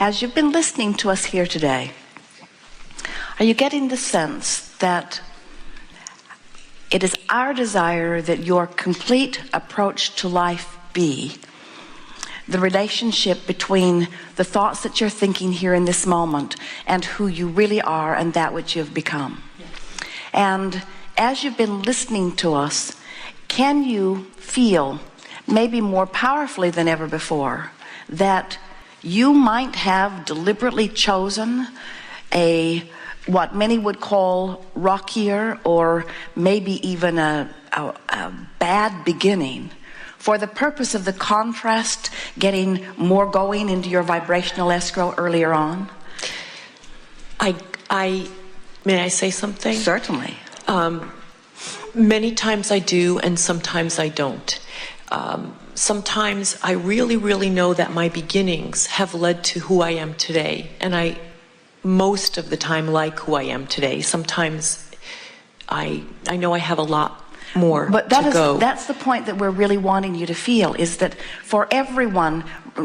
As you've been listening to us here today, are you getting the sense that it is our desire that your complete approach to life be the relationship between the thoughts that you're thinking here in this moment and who you really are and that which you've become? Yes. And as you've been listening to us, can you feel, maybe more powerfully than ever before, that you might have deliberately chosen what many would call rockier or maybe even a bad beginning for the purpose of the contrast getting more going into your vibrational escrow earlier on? May I say something? Certainly. Many times I do, and sometimes I don't. Sometimes I really, really know that my beginnings have led to who I am today, and I most of the time like who I am today. Sometimes I know I have a lot more but to go. That's the point that we're really wanting you to feel, is that for everyone,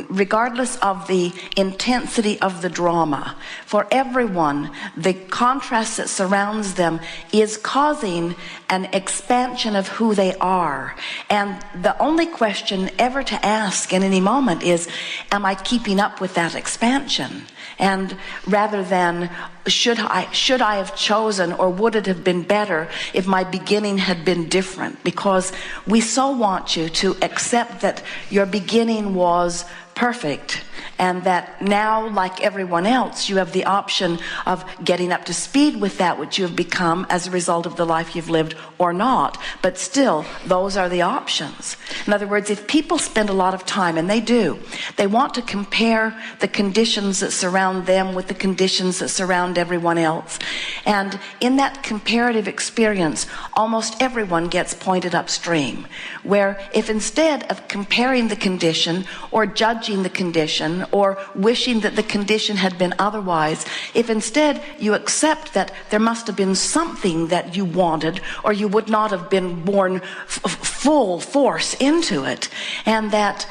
regardless of the intensity of the drama, for everyone, the contrast that surrounds them is causing an expansion of who they are. And the only question ever to ask in any moment is, am I keeping up with that expansion? And rather than should I have chosen, or would it have been better if my beginning had been different? Because we so want you to accept that your beginning was perfect, and that now, like everyone else, you have the option of getting up to speed with that which you have become as a result of the life you've lived, or not. But still, those are the options. In other words, if people spend a lot of time, and they do, they want to compare the conditions that surround them with the conditions that surround everyone else. And in that comparative experience, almost everyone gets pointed upstream, where if instead of comparing the condition or judging the condition or wishing that the condition had been otherwise, if instead you accept that there must have been something that you wanted, or you would not have been born full force into it, and that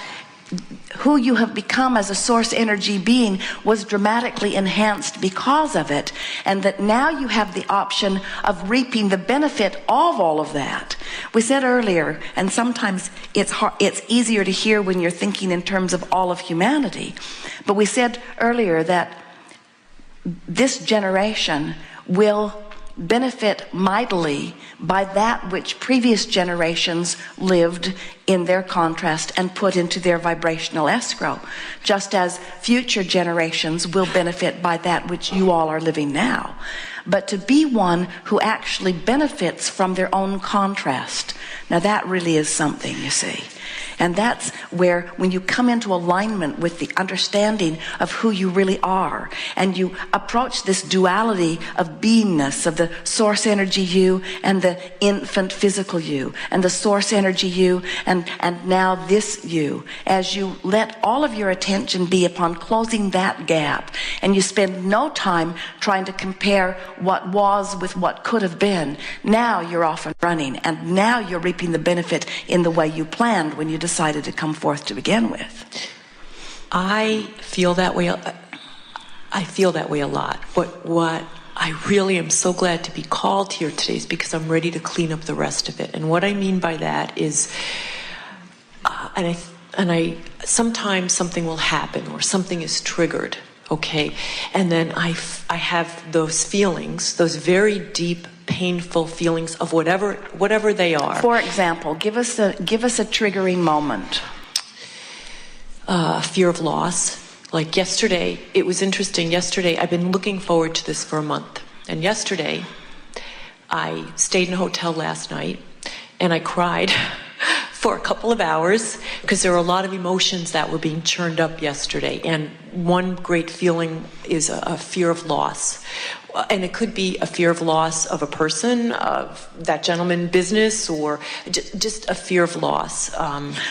who you have become as a source energy being was dramatically enhanced because of it, and that now you have the option of reaping the benefit of all of that. We said earlier, and sometimes it's easier to hear when you're thinking in terms of all of humanity, but we said earlier that this generation will benefit mightily by that which previous generations lived in their contrast and put into their vibrational escrow, just as future generations will benefit by that which you all are living now. But to be one who actually benefits from their own contrast, now that really is something, you see. And that's where, when you come into alignment with the understanding of who you really are, and you approach this duality of beingness, of the source energy you and the infant physical you, and the source energy you and now this you, as you let all of your attention be upon closing that gap, and you spend no time trying to compare what was with what could have been, now you're off and running, and now you're reaping the benefit in the way you planned when you decided to come forth to begin with. I feel that way. I feel that way a lot. What I really am so glad to be called here today is because I'm ready to clean up the rest of it. And what I mean by that is, and I sometimes something will happen or something is triggered, okay, and then I have those feelings, those very deep, painful feelings of whatever they are. For example, give us a triggering moment. Fear of loss. Like yesterday, it was interesting. Yesterday, I've been looking forward to this for a month. And yesterday, I stayed in a hotel last night, and I cried for a couple of hours because there were a lot of emotions that were being churned up yesterday. And one great feeling is a fear of loss. And it could be a fear of loss of a person, of that gentleman business, or just a fear of loss.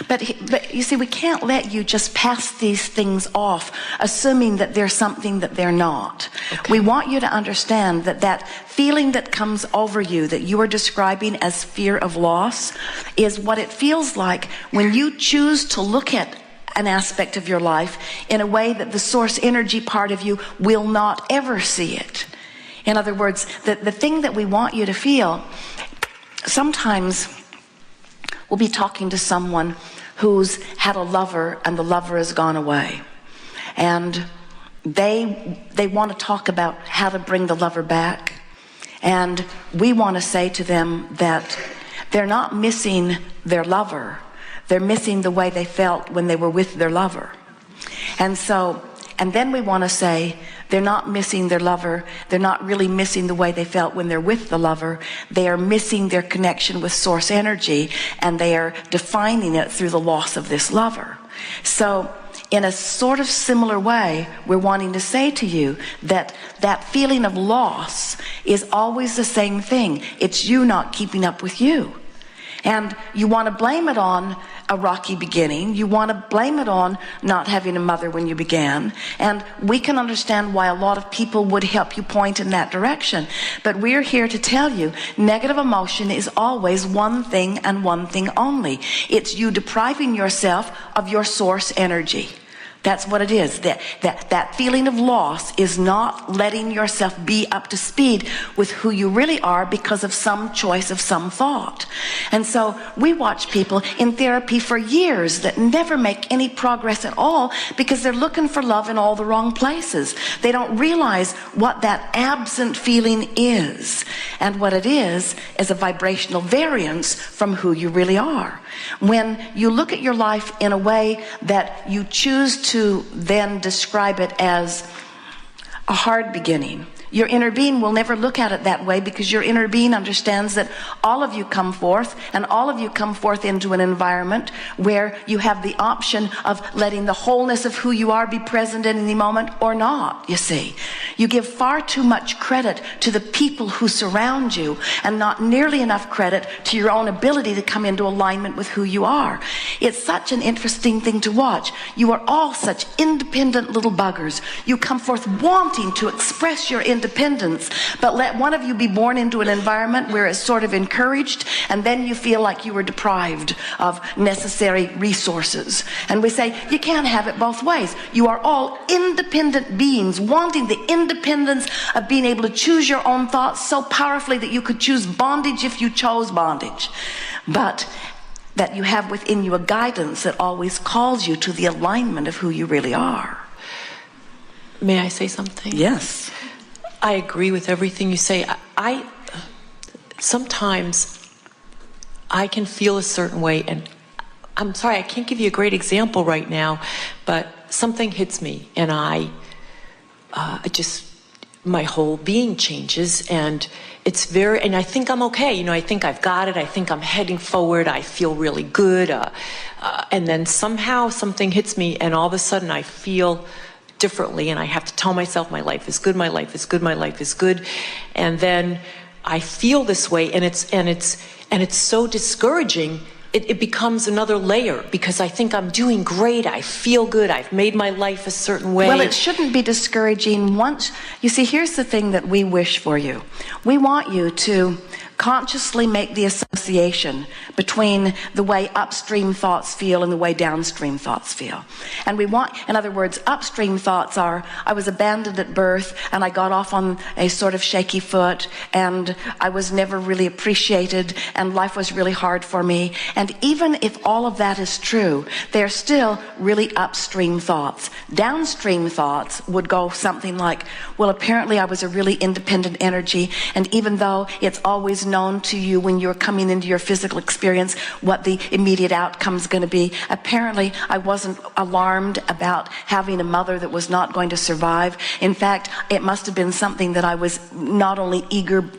But you see, we can't let you just pass these things off, assuming that they're something that they're not. Okay. We want you to understand that feeling that comes over you, that you are describing as fear of loss, is what it feels like when you choose to look at an aspect of your life in a way that the source energy part of you will not ever see it. In other words, the thing that we want you to feel, sometimes we'll be talking to someone who's had a lover and the lover has gone away. And they want to talk about how to bring the lover back. And we want to say to them that they're not missing their lover. They're missing the way they felt when they were with their lover. And then we want to say they're not missing their lover. They're not really missing the way they felt when they're with the lover. They are missing their connection with source energy, and they are defining it through the loss of this lover. So in a sort of similar way, we're wanting to say to you that that feeling of loss is always the same thing. It's you not keeping up with you. And you want to blame it on a rocky beginning. You want to blame it on not having a mother when you began. And we can understand why a lot of people would help you point in that direction. But we're here to tell you, negative emotion is always one thing and one thing only. It's you depriving yourself of your source energy. That's what it is. That feeling of loss is not letting yourself be up to speed with who you really are because of some choice of some thought. And so we watch people in therapy for years that never make any progress at all because they're looking for love in all the wrong places. They don't realize what that absent feeling is. And what it is a vibrational variance from who you really are. When you look at your life in a way that you choose to then describe it as a hard beginning, your inner being will never look at it that way, because your inner being understands that all of you come forth, and all of you come forth into an environment where you have the option of letting the wholeness of who you are be present in any moment or not, you see. You give far too much credit to the people who surround you and not nearly enough credit to your own ability to come into alignment with who you are. It's such an interesting thing to watch. You are all such independent little buggers. You come forth wanting to express your independence, but let one of you be born into an environment where it's sort of encouraged, and then you feel like you were deprived of necessary resources. And we say, you can't have it both ways. You are all independent beings wanting the independence of being able to choose your own thoughts so powerfully that you could choose bondage if you chose bondage. But that you have within you a guidance that always calls you to the alignment of who you really are. May I say something? Yes. I agree with everything you say. I sometimes I can feel a certain way, and I'm sorry, I can't give you a great example right now, but something hits me, and my whole being changes, and and I think I'm okay. I think I've got it. I think I'm heading forward. I feel really good. And then somehow something hits me, and all of a sudden I feel differently, and I have to tell myself my life is good, my life is good, my life is good. And then I feel this way, and it's so discouraging. It becomes another layer, because I think I'm doing great, I feel good, I've made my life a certain way. Well, it shouldn't be discouraging once. You see, here's the thing that we wish for you. We want you to consciously make the association between the way upstream thoughts feel and the way downstream thoughts feel. And we want, in other words, upstream thoughts are, I was abandoned at birth, and I got off on a sort of shaky foot, and I was never really appreciated, and life was really hard for me. And even if all of that is true, they're still really upstream thoughts. Downstream thoughts would go something like, well, apparently I was a really independent energy, and even though it's always known to you when you're coming into your physical experience what the immediate outcome is going to be, apparently I wasn't alarmed about having a mother that was not going to survive. In fact, it must have been something that I was not only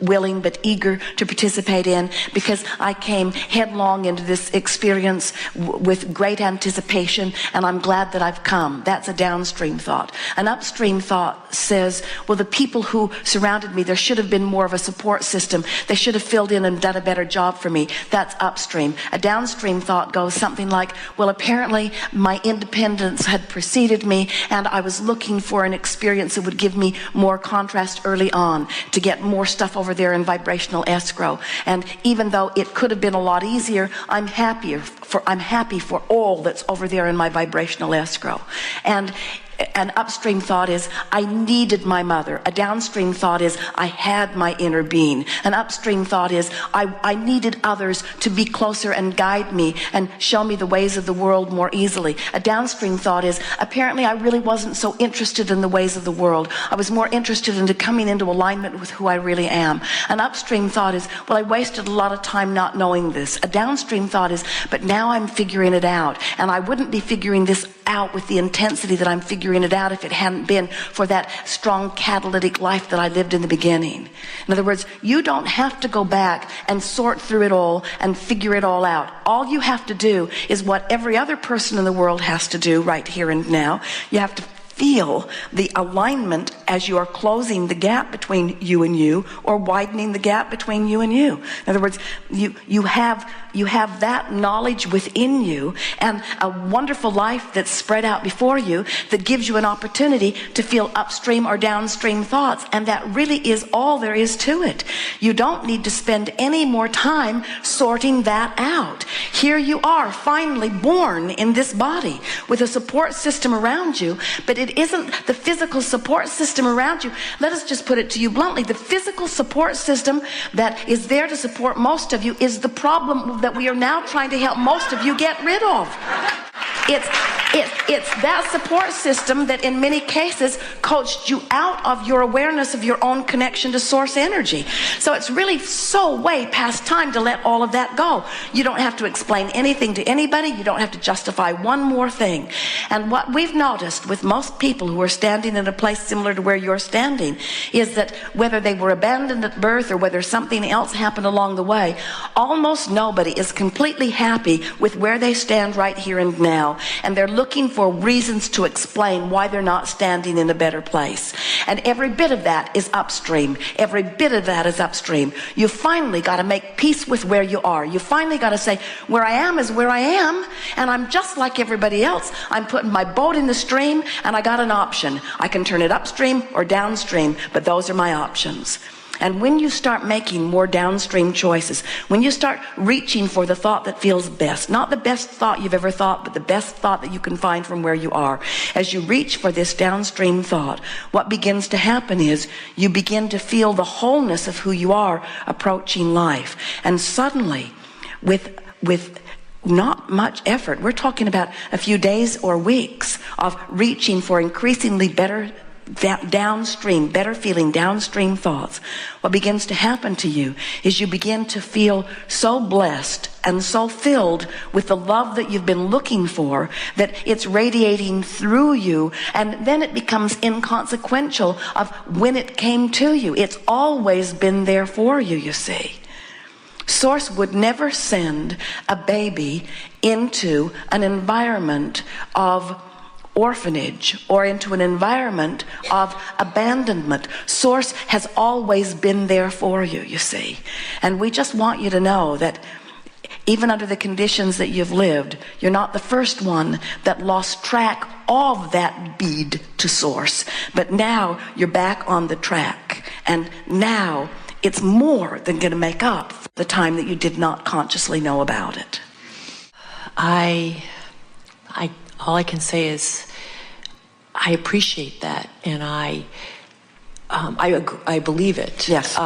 willing, but eager to participate in, because I came headlong into this experience with great anticipation, and I'm glad that I've come. That's a downstream thought. An upstream thought says, well, the people who surrounded me, there should have been more of a support system. They should have have filled in and done a better job for me. That's upstream. A downstream thought goes something like, well, apparently my independence had preceded me, and I was looking for an experience that would give me more contrast early on to get more stuff over there in vibrational escrow. And even though it could have been a lot easier, I'm happy for all that's over there in my vibrational escrow. And an upstream thought is, I needed my mother. A downstream thought is, I had my inner being. An upstream thought is, I needed others to be closer and guide me and show me the ways of the world more easily. A downstream thought is, apparently I really wasn't so interested in the ways of the world. I was more interested in coming into alignment with who I really am. An upstream thought is, well, I wasted a lot of time not knowing this. A downstream thought is, but now I'm figuring it out. And I wouldn't be figuring this out with the intensity that I'm figuring it out if it hadn't been for that strong catalytic life that I lived in the beginning. In other words, you don't have to go back and sort through it all and figure it all out. All you have to do is what every other person in the world has to do right here and now. You have to feel the alignment as you are closing the gap between you and you, or widening the gap between you and you. In other words, you have that knowledge within you, and a wonderful life that's spread out before you that gives you an opportunity to feel upstream or downstream thoughts. And that really is all there is to it. You don't need to spend any more time sorting that out. Here you are, finally born in this body with a support system around you, but it isn't the physical support system around you. Let us just put it to you bluntly. The physical support system that is there to support most of you is the problem that we are now trying to help most of you get rid of. It's that support system that in many cases coached you out of your awareness of your own connection to source energy. So it's really so way past time to let all of that go. You don't have to explain anything to anybody. You don't have to justify one more thing. And what we've noticed with most people who are standing in a place similar to where you're standing is that whether they were abandoned at birth or whether something else happened along the way, almost nobody is completely happy with where they stand right here and now. And they're looking for reasons to explain why they're not standing in a better place. And every bit of that is upstream. Every bit of that is upstream. You finally got to make peace with where you are. You finally got to say, where I am is where I am, and I'm just like everybody else. I'm putting my boat in the stream, and I got an option. I can turn it upstream or downstream, but those are my options. And when you start making more downstream choices, when you start reaching for the thought that feels best, not the best thought you've ever thought, but the best thought that you can find from where you are, as you reach for this downstream thought, what begins to happen is you begin to feel the wholeness of who you are approaching life. And suddenly, with not much effort, we're talking about a few days or weeks of reaching for increasingly better downstream, better feeling downstream thoughts, what begins to happen to you is you begin to feel so blessed and so filled with the love that you've been looking for that it's radiating through you, and then it becomes inconsequential of when it came to you. It's always been there for you, you see. Source would never send a baby into an environment of orphanage or into an environment of abandonment. Source has always been there for you, you see. And we just want you to know that even under the conditions that you've lived, you're not the first one that lost track of that bead to source. But now you're back on the track. And now it's more than going to make up for the time that you did not consciously know about it. All I can say is I appreciate that, and I believe it. Yes.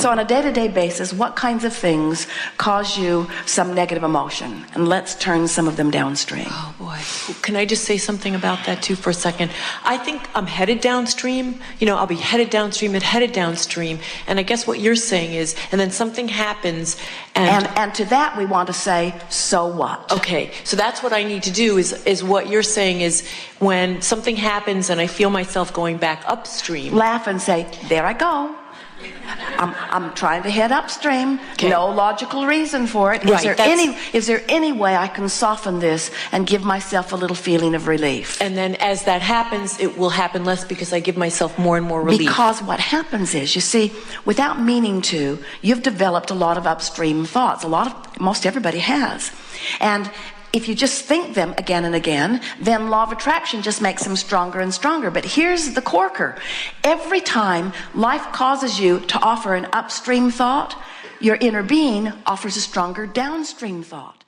So on a day-to-day basis, what kinds of things cause you some negative emotion? And let's turn some of them downstream. Oh boy. Can I just say something about that too for a second? I think I'm headed downstream. I'll be headed downstream and headed downstream. And I guess what you're saying is, and then something happens and to that we want to say, so what? Okay. So that's what I need to do is what you're saying is when something happens and I feel myself going back upstream. Laugh and say, there I go. I'm trying to head upstream. Okay. No logical reason for it. Right, Is there any way I can soften this and give myself a little feeling of relief? And then as that happens, it will happen less because I give myself more and more relief. Because what happens is, you see, without meaning to, you've developed a lot of upstream thoughts. Most everybody has. And if you just think them again and again, then law of attraction just makes them stronger and stronger. But here's the corker. Every time life causes you to offer an upstream thought, your inner being offers a stronger downstream thought.